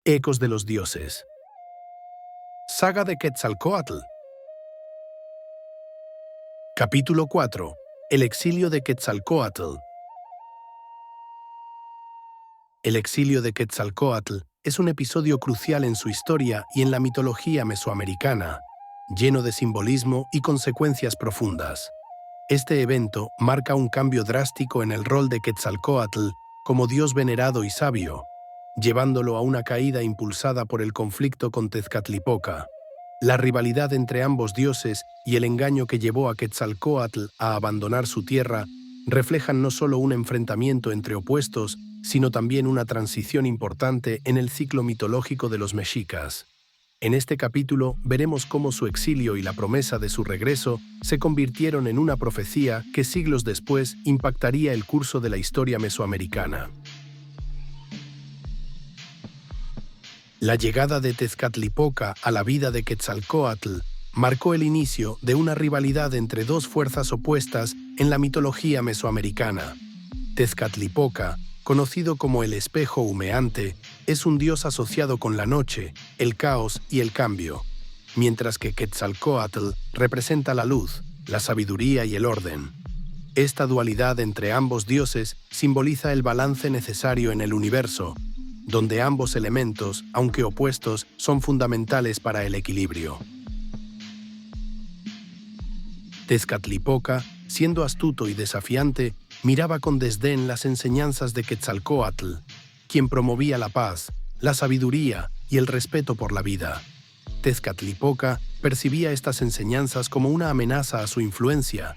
Ecos de los dioses. Saga de Quetzalcóatl. Capítulo 4. El exilio de Quetzalcóatl. El exilio de Quetzalcóatl es un episodio crucial en su historia y en la mitología mesoamericana, lleno de simbolismo y consecuencias profundas. Este evento marca un cambio drástico en el rol de Quetzalcóatl como dios venerado y sabio, llevándolo a una caída impulsada por el conflicto con Tezcatlipoca. La rivalidad entre ambos dioses y el engaño que llevó a Quetzalcóatl a abandonar su tierra reflejan no solo un enfrentamiento entre opuestos, sino también una transición importante en el ciclo mitológico de los mexicas. En este capítulo veremos cómo su exilio y la promesa de su regreso se convirtieron en una profecía que siglos después impactaría el curso de la historia mesoamericana. La llegada de Tezcatlipoca a la vida de Quetzalcóatl marcó el inicio de una rivalidad entre dos fuerzas opuestas en la mitología mesoamericana. Tezcatlipoca, conocido como el espejo humeante, es un dios asociado con la noche, el caos y el cambio, mientras que Quetzalcóatl representa la luz, la sabiduría y el orden. Esta dualidad entre ambos dioses simboliza el balance necesario en el universo, donde ambos elementos, aunque opuestos, son fundamentales para el equilibrio. Tezcatlipoca, siendo astuto y desafiante, miraba con desdén las enseñanzas de Quetzalcóatl, quien promovía la paz, la sabiduría y el respeto por la vida. Tezcatlipoca percibía estas enseñanzas como una amenaza a su influencia,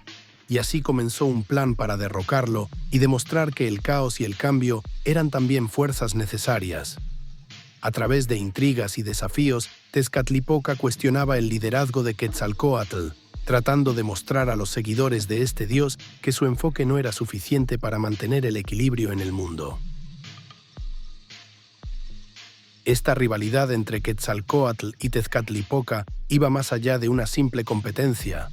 y así comenzó un plan para derrocarlo y demostrar que el caos y el cambio eran también fuerzas necesarias. A través de intrigas y desafíos, Tezcatlipoca cuestionaba el liderazgo de Quetzalcóatl, tratando de mostrar a los seguidores de este dios que su enfoque no era suficiente para mantener el equilibrio en el mundo. Esta rivalidad entre Quetzalcóatl y Tezcatlipoca iba más allá de una simple competencia.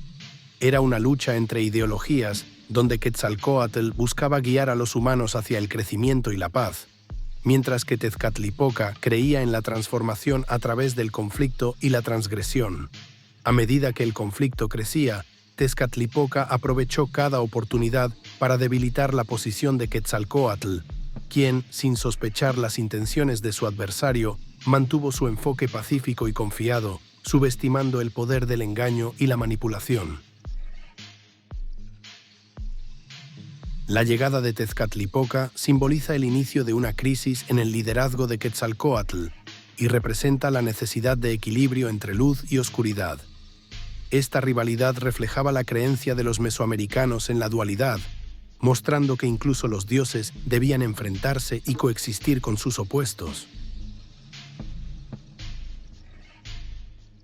Era una lucha entre ideologías, donde Quetzalcóatl buscaba guiar a los humanos hacia el crecimiento y la paz, mientras que Tezcatlipoca creía en la transformación a través del conflicto y la transgresión. A medida que el conflicto crecía, Tezcatlipoca aprovechó cada oportunidad para debilitar la posición de Quetzalcóatl, quien, sin sospechar las intenciones de su adversario, mantuvo su enfoque pacífico y confiado, subestimando el poder del engaño y la manipulación. La llegada de Tezcatlipoca simboliza el inicio de una crisis en el liderazgo de Quetzalcóatl y representa la necesidad de equilibrio entre luz y oscuridad. Esta rivalidad reflejaba la creencia de los mesoamericanos en la dualidad, mostrando que incluso los dioses debían enfrentarse y coexistir con sus opuestos.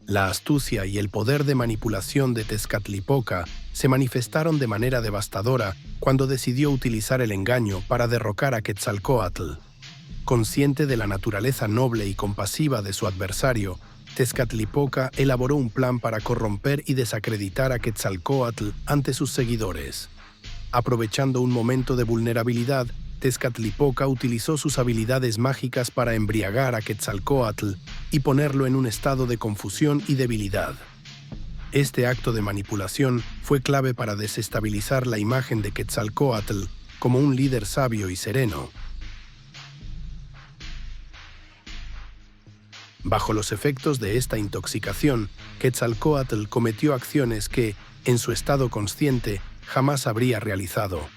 La astucia y el poder de manipulación de Tezcatlipoca se manifestaron de manera devastadora cuando decidió utilizar el engaño para derrocar a Quetzalcóatl. Consciente de la naturaleza noble y compasiva de su adversario, Tezcatlipoca elaboró un plan para corromper y desacreditar a Quetzalcóatl ante sus seguidores. Aprovechando un momento de vulnerabilidad, Tezcatlipoca utilizó sus habilidades mágicas para embriagar a Quetzalcóatl y ponerlo en un estado de confusión y debilidad. Este acto de manipulación fue clave para desestabilizar la imagen de Quetzalcóatl como un líder sabio y sereno. Bajo los efectos de esta intoxicación, Quetzalcóatl cometió acciones que, en su estado consciente, jamás habría realizado.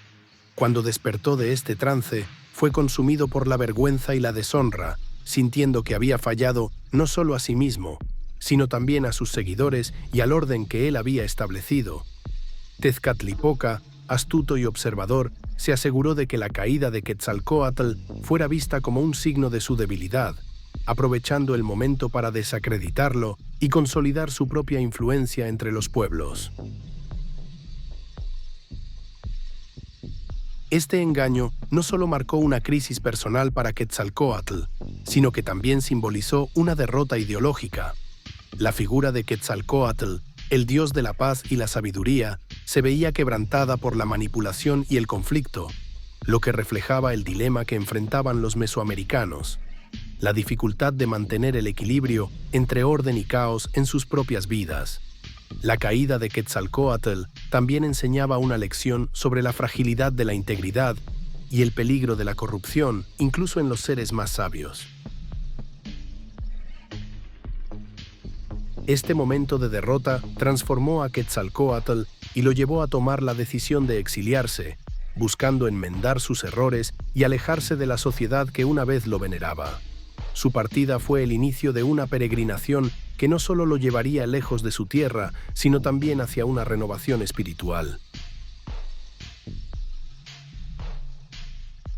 Cuando despertó de este trance, fue consumido por la vergüenza y la deshonra, sintiendo que había fallado no solo a sí mismo, sino también a sus seguidores y al orden que él había establecido. Tezcatlipoca, astuto y observador, se aseguró de que la caída de Quetzalcóatl fuera vista como un signo de su debilidad, aprovechando el momento para desacreditarlo y consolidar su propia influencia entre los pueblos. Este engaño no solo marcó una crisis personal para Quetzalcóatl, sino que también simbolizó una derrota ideológica. La figura de Quetzalcóatl, el dios de la paz y la sabiduría, se veía quebrantada por la manipulación y el conflicto, lo que reflejaba el dilema que enfrentaban los mesoamericanos. la dificultad de mantener el equilibrio entre orden y caos en sus propias vidas. La caída de Quetzalcóatl también enseñaba una lección sobre la fragilidad de la integridad y el peligro de la corrupción, incluso en los seres más sabios. Este momento de derrota transformó a Quetzalcóatl y lo llevó a tomar la decisión de exiliarse, buscando enmendar sus errores y alejarse de la sociedad que una vez lo veneraba. Su partida fue el inicio de una peregrinación que no solo lo llevaría lejos de su tierra, sino también hacia una renovación espiritual.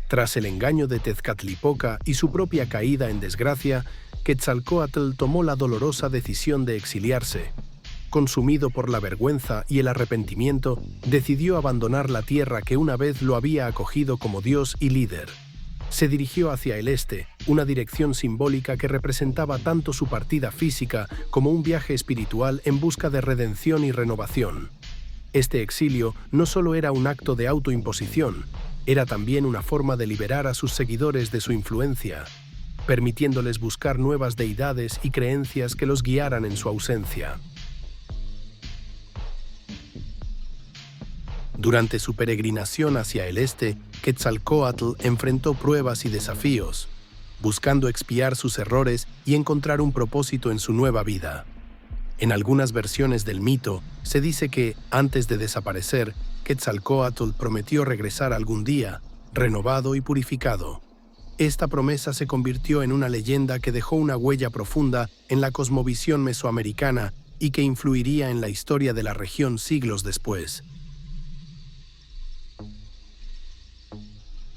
Tras el engaño de Tezcatlipoca y su propia caída en desgracia, Quetzalcóatl tomó la dolorosa decisión de exiliarse. Consumido por la vergüenza y el arrepentimiento, decidió abandonar la tierra que una vez lo había acogido como dios y líder. Se dirigió hacia el este, una dirección simbólica que representaba tanto su partida física como un viaje espiritual en busca de redención y renovación. Este exilio no solo era un acto de autoimposición, era también una forma de liberar a sus seguidores de su influencia, permitiéndoles buscar nuevas deidades y creencias que los guiaran en su ausencia. Durante su peregrinación hacia el este, Quetzalcóatl enfrentó pruebas y desafíos, buscando expiar sus errores y encontrar un propósito en su nueva vida. En algunas versiones del mito, se dice que, antes de desaparecer, Quetzalcóatl prometió regresar algún día, renovado y purificado. Esta promesa se convirtió en una leyenda que dejó una huella profunda en la cosmovisión mesoamericana y que influiría en la historia de la región siglos después.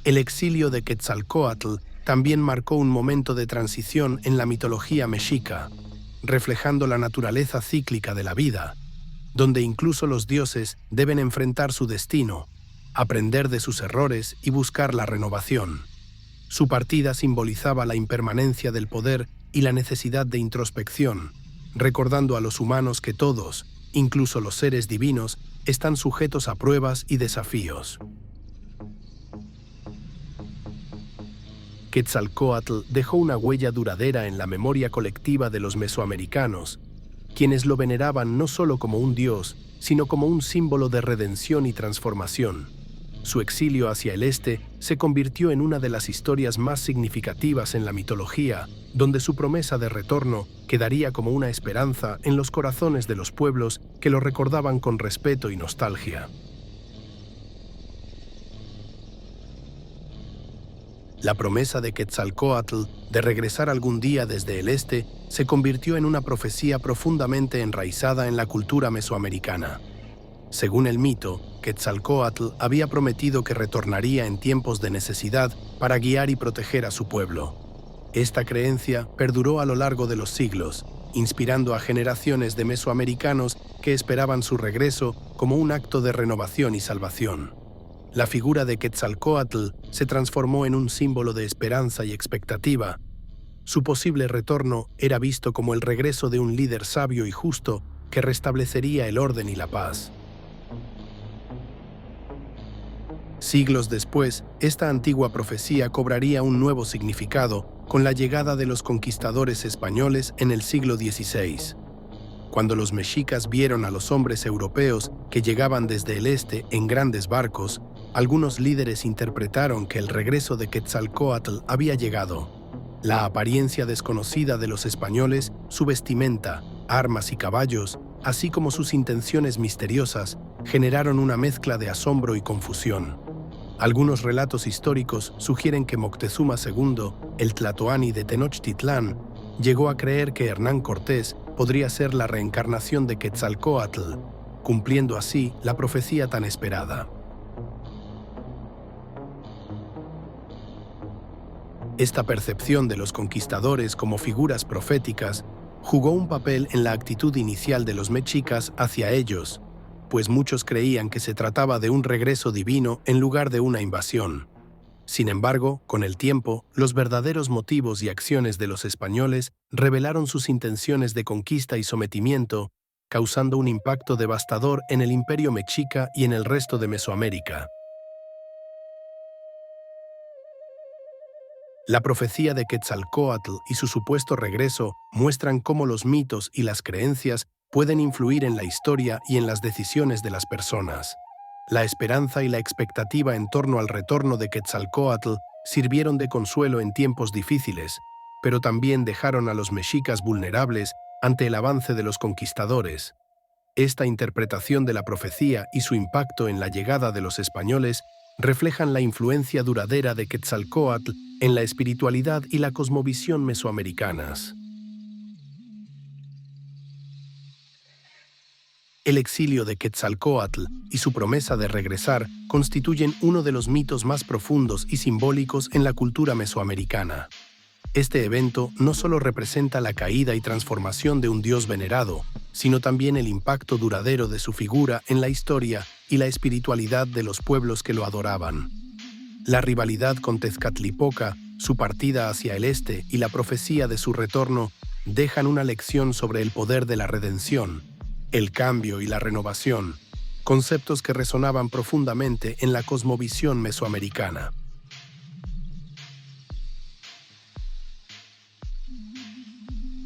El exilio de Quetzalcóatl también marcó un momento de transición en la mitología mexica, reflejando la naturaleza cíclica de la vida, donde incluso los dioses deben enfrentar su destino, aprender de sus errores y buscar la renovación. Su partida simbolizaba la impermanencia del poder y la necesidad de introspección, recordando a los humanos que todos, incluso los seres divinos, están sujetos a pruebas y desafíos. Quetzalcóatl dejó una huella duradera en la memoria colectiva de los mesoamericanos, quienes lo veneraban no solo como un dios, sino como un símbolo de redención y transformación. Su exilio hacia el este se convirtió en una de las historias más significativas en la mitología, donde su promesa de retorno quedaría como una esperanza en los corazones de los pueblos que lo recordaban con respeto y nostalgia. La promesa de Quetzalcóatl de regresar algún día desde el este se convirtió en una profecía profundamente enraizada en la cultura mesoamericana. Según el mito, Quetzalcóatl había prometido que retornaría en tiempos de necesidad para guiar y proteger a su pueblo. Esta creencia perduró a lo largo de los siglos, inspirando a generaciones de mesoamericanos que esperaban su regreso como un acto de renovación y salvación. La figura de Quetzalcóatl se transformó en un símbolo de esperanza y expectativa. Su posible retorno era visto como el regreso de un líder sabio y justo que restablecería el orden y la paz. Siglos después, esta antigua profecía cobraría un nuevo significado con la llegada de los conquistadores españoles en el siglo XVI. Cuando los mexicas vieron a los hombres europeos que llegaban desde el este en grandes barcos, algunos líderes interpretaron que el regreso de Quetzalcóatl había llegado. La apariencia desconocida de los españoles, su vestimenta, armas y caballos, así como sus intenciones misteriosas, generaron una mezcla de asombro y confusión. Algunos relatos históricos sugieren que Moctezuma II, el tlatoani de Tenochtitlán, llegó a creer que Hernán Cortés podría ser la reencarnación de Quetzalcóatl, cumpliendo así la profecía tan esperada. Esta percepción de los conquistadores como figuras proféticas jugó un papel en la actitud inicial de los mexicas hacia ellos, pues muchos creían que se trataba de un regreso divino en lugar de una invasión. Sin embargo, con el tiempo, los verdaderos motivos y acciones de los españoles revelaron sus intenciones de conquista y sometimiento, causando un impacto devastador en el imperio mexica y en el resto de Mesoamérica. La profecía de Quetzalcóatl y su supuesto regreso muestran cómo los mitos y las creencias pueden influir en la historia y en las decisiones de las personas. La esperanza y la expectativa en torno al retorno de Quetzalcóatl sirvieron de consuelo en tiempos difíciles, pero también dejaron a los mexicas vulnerables ante el avance de los conquistadores. Esta interpretación de la profecía y su impacto en la llegada de los españoles reflejan la influencia duradera de Quetzalcóatl en la espiritualidad y la cosmovisión mesoamericanas. El exilio de Quetzalcóatl y su promesa de regresar constituyen uno de los mitos más profundos y simbólicos en la cultura mesoamericana. Este evento no solo representa la caída y transformación de un dios venerado, sino también el impacto duradero de su figura en la historia y la espiritualidad de los pueblos que lo adoraban. La rivalidad con Tezcatlipoca, su partida hacia el este y la profecía de su retorno dejan una lección sobre el poder de la redención, el cambio y la renovación, conceptos que resonaban profundamente en la cosmovisión mesoamericana.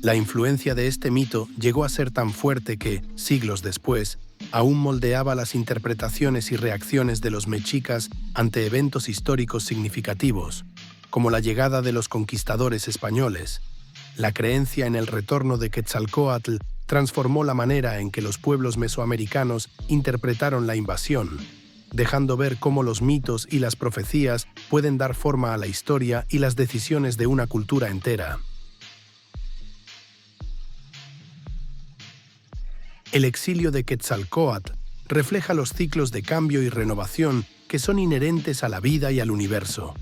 La influencia de este mito llegó a ser tan fuerte que, siglos después, aún moldeaba las interpretaciones y reacciones de los mexicas ante eventos históricos significativos, como la llegada de los conquistadores españoles. La creencia en el retorno de Quetzalcóatl transformó la manera en que los pueblos mesoamericanos interpretaron la invasión, dejando ver cómo los mitos y las profecías pueden dar forma a la historia y las decisiones de una cultura entera. El exilio de Quetzalcóatl refleja los ciclos de cambio y renovación que son inherentes a la vida y al universo.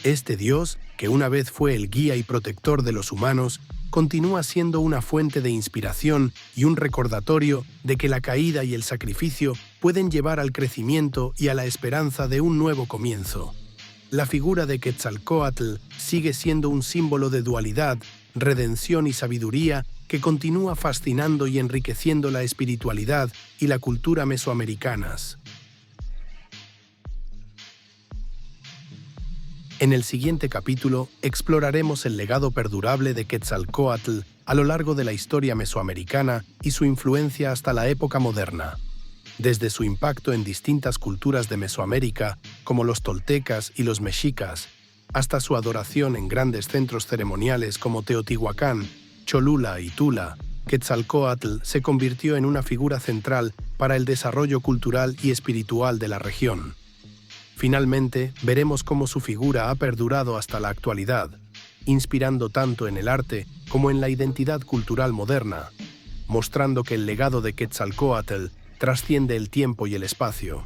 Este dios, que una vez fue el guía y protector de los humanos, continúa siendo una fuente de inspiración y un recordatorio de que la caída y el sacrificio pueden llevar al crecimiento y a la esperanza de un nuevo comienzo. La figura de Quetzalcóatl sigue siendo un símbolo de dualidad, redención y sabiduría que continúa fascinando y enriqueciendo la espiritualidad y la cultura mesoamericanas. En el siguiente capítulo exploraremos el legado perdurable de Quetzalcóatl a lo largo de la historia mesoamericana y su influencia hasta la época moderna. Desde su impacto en distintas culturas de Mesoamérica, como los toltecas y los mexicas, hasta su adoración en grandes centros ceremoniales como Teotihuacán, Cholula y Tula, Quetzalcóatl se convirtió en una figura central para el desarrollo cultural y espiritual de la región. Finalmente, veremos cómo su figura ha perdurado hasta la actualidad, inspirando tanto en el arte como en la identidad cultural moderna, mostrando que el legado de Quetzalcóatl trasciende el tiempo y el espacio.